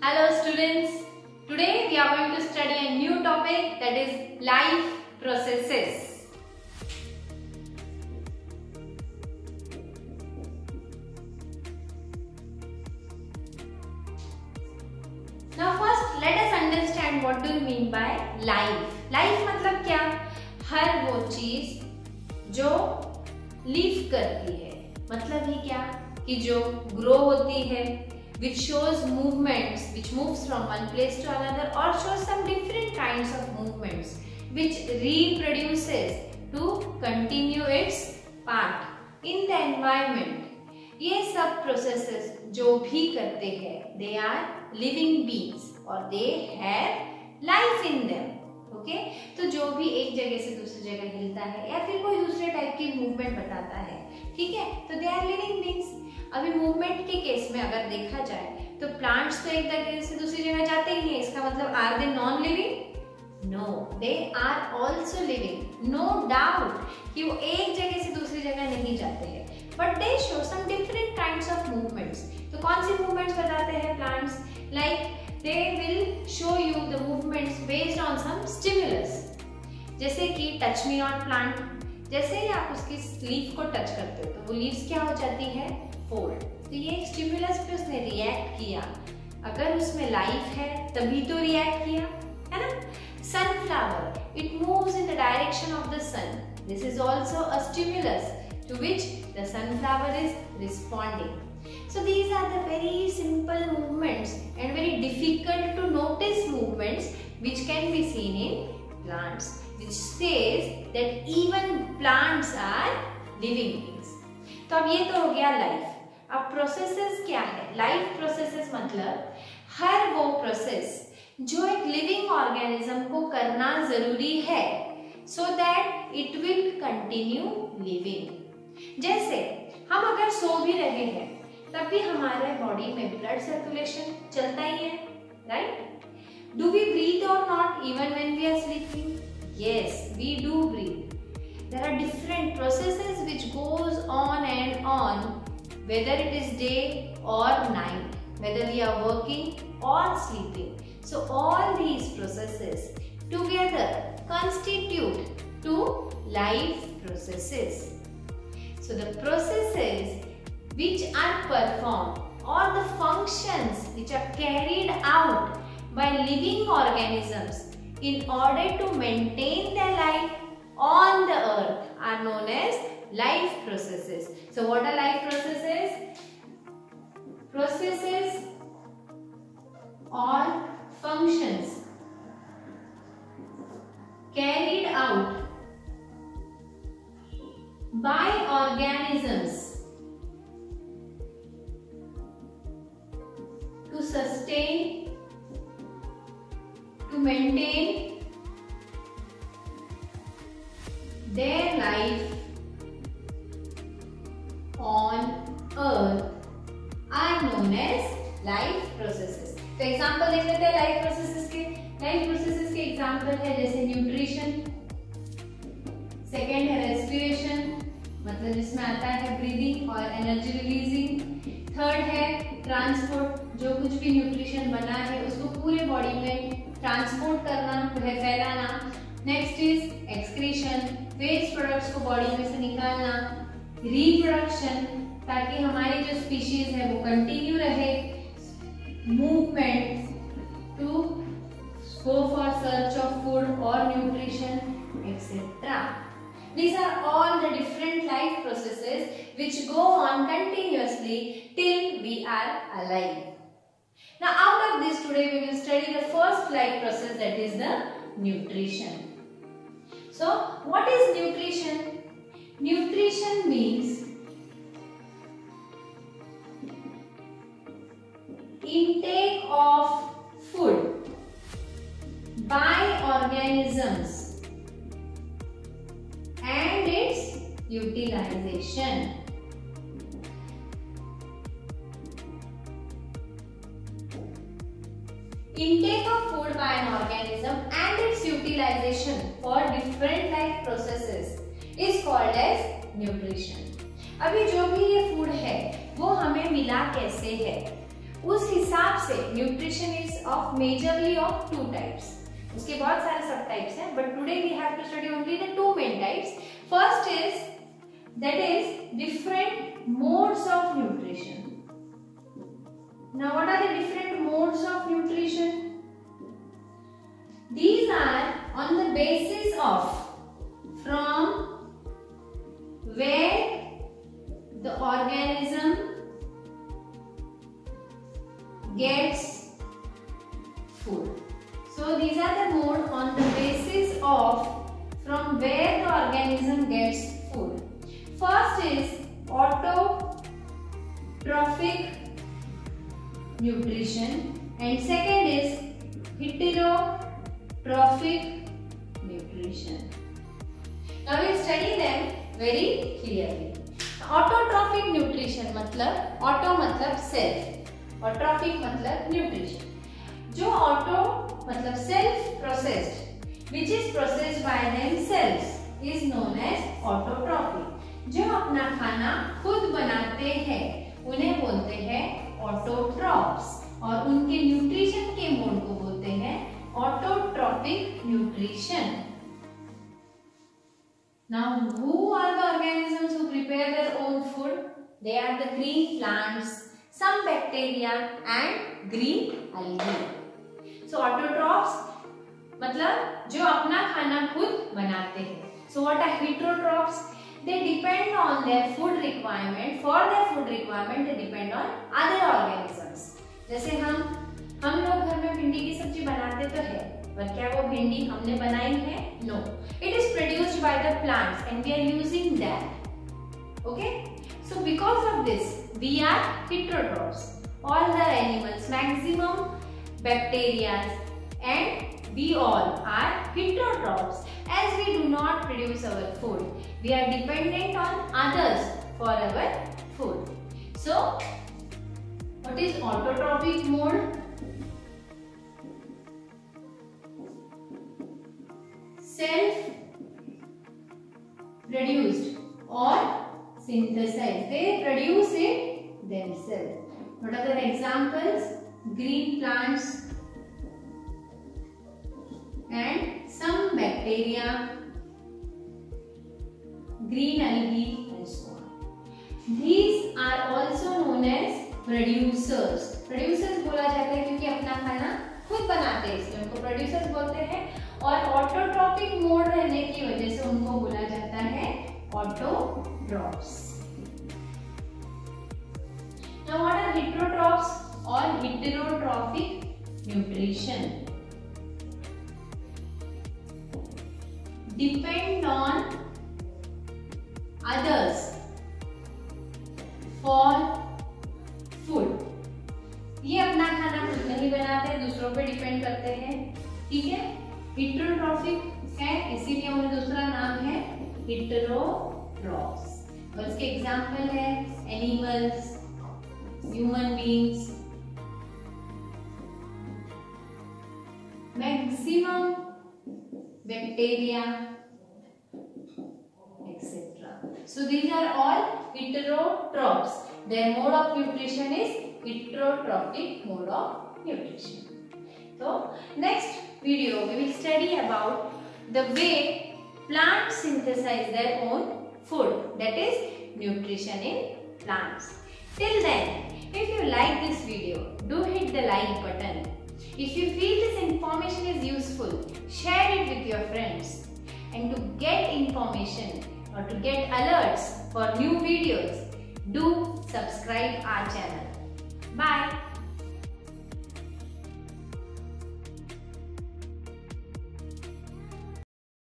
Hello students, today we are going to study a new topic, that is life processes. Now first let us understand what do you mean by life. Life मतलब क्या? हर वो चीज जो live करती है, मतलब ही क्या कि जो grow होती है, which shows movements, which moves from one place to another or shows some different kinds of movements, which reproduces to continue its part in the environment. ये सब processes जो भी करते हैं, they are living beings और they have life in them. Okay? तो जो भी एक जगह से दूसरी जगह हिलता है या फिर कोई दूसरे टाइप की मूवमेंट बताता है, ठीक है, तो they are living beings. अभी मूवमेंट के केस में अगर देखा जाए तो प्लांट्स तो एक जगह से दूसरी जगह जाते ही हैं, इसका मतलब are they non living? No, they are also living. No doubt कि वो एक जगह से दूसरी जगह नहीं जाते हैं, but they show some different kinds of movements. तो कौन सी मूवमेंट्स बताते हैं plants? Like they will show you the movements based on some stimulus, जैसे कि टच मी नॉट प्लांट. जैसे ही आप उसकी लीफ को टच करते हो तो वो लीव्स क्या हो जाती है? फोल्ड. तो ये एक स्टिमुलस पे उसने रिएक्ट किया. अगर उसमें लाइफ है तभी तो रिएक्ट किया, है ना? Sunflower, it moves in the direction of the sun. This is also a stimulus to which the sunflower is responding. So these are the very simple movements and very difficult to notice movements which can be seen in plants, which says that even plants are living beings. तो अब ये तो हो गया life. अब processes क्या है? Life processes मतलब हर वो प्रोसेस जो एक लिविंग ऑर्गेनिज्म को करना जरूरी है so that it will continue living. जैसे हम अगर सो भी रहे हैं तब भी हमारे बॉडी में ब्लड सर्कुलेशन चलता ही है, right? Do we breathe or not even when we are sleeping? Yes, we do breathe. There are different processes which goes on and on, whether it is day or night, whether we are working or sleeping. So all these processes together constitute to life processes. So the processes which are performed or the functions which are carried out by living organisms in order to maintain their life on the earth are known as life processes. So what are life processes? Processes or functions carried out by organisms to sustain, to maintain their life on earth are known as life processes. तो example देख लेते हैं life processes के. Life processes के example है जैसे nutrition, second है respiration, मतलब जिसमें आता है ब्रीदिंग और एनर्जी रिलीजिंग. थर्ड है ट्रांसपोर्ट, जो कुछ भी न्यूट्रिशन बना है उसको पूरे बॉडी में ट्रांसपोर्ट करना, वह फैलाना. Next is excretion, waste products को बॉडी में से निकालना. रिप्रोडक्शन, ताकि हमारी जो स्पीशीज है वो कंटिन्यू रहे. Movement, to go for search of food और nutrition, etcetera. These are all the different life processes which go on continuously till we are alive. Now out of this today we will study the first life process, that is the nutrition. So what is nutrition? Nutrition means intake of food by organisms and its utilization. Intake of food by an organism and its utilization for different life processes is called as nutrition. अभी जो भी ये food है वो हमें मिला कैसे है? उस हिसाब से nutrition is of majorly of 2 types. उसके बहुत सारे सब टाइप्स हैं, but today we have to study only the 2 main types. First is that is different modes of nutrition. Now what are the different modes of nutrition? These are on the basis of from where the organism gets food. So these are the mode on the basis of from where the organism gets food. First is autotrophic nutrition and second is heterotrophic nutrition. Now we will study them very clearly. Autotrophic nutrition मतलब auto मतलब self और trophic मतलब nutrition. जो auto मतलब self processed which is processed by themselves is known as autotrophic. जो अपना खाना खुद बनाते हैं उन्हें बोलते हैं ऑटोट्रॉप्स और उनके न्यूट्रिशन के मोड को बोलते हैं autotrophic nutrition. Now who are the organisms who prepare their own food? They are the green plants, some bacteria and green algae. So autotrophs मतलब जो अपना खाना खुद बनाते हैं। So what are heterotrophs? They depend on their food requirement. For their food requirement, they depend on other organisms. जैसे हम लोग घर में भिंडी की सब्जी बनाते तो है, पर क्या वो भिंडी हमने बनाई है? No. It is produced by the plants and we are using that. Okay? So because of this, we are heterotrophs. All the animals, maximum bacteria, and we all are heterotrophs. As we do not produce our food, we are dependent on others for our food. So, what is autotrophic mode? Self-produced or synthesized. They produce it themselves. What are the examples? Green plants and some bacteria, green algae and so on. These are also known as producers. Producers बोला जाता है क्योंकि अपना खाना खुद बनाते हैं इसलिए उनको producers बोलते हैं और autotrophic mode रहने की वजह से उनको बोला जाता है autotrophs. Now what are heterotrophs or heterotrophic nutrition? Depend on others for food. ये अपना खाना खुद नहीं बनाते, दूसरों पे डिपेंड करते हैं, ठीक है? हेटेरोट्रॉफिक है इसीलिए उन्हें दूसरा नाम है हेटेरोट्रॉफ्स। और इसके एग्जाम्पल है animals, human beings, maximum bacteria, etc. So these are all heterotrophs. Their mode of nutrition is heterotrophic mode of nutrition. So next video we will study about the way plants synthesize their own food, that is nutrition in plants. Till then, if you like this video, do hit the like button. If you feel this information is useful, share it with your friends. And to get information or to get alerts for new videos, do subscribe our channel. Bye.